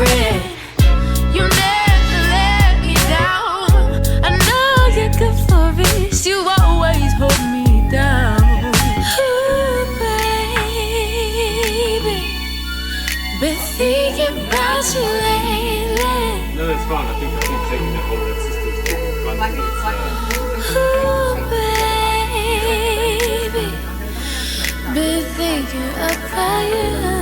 it. You never let me down. I know you're good for it. You always hold me down. Ooh, baby, been thinking about you lately. No, it's fine. I think taking that whole system's Ooh, baby, been thinking about you.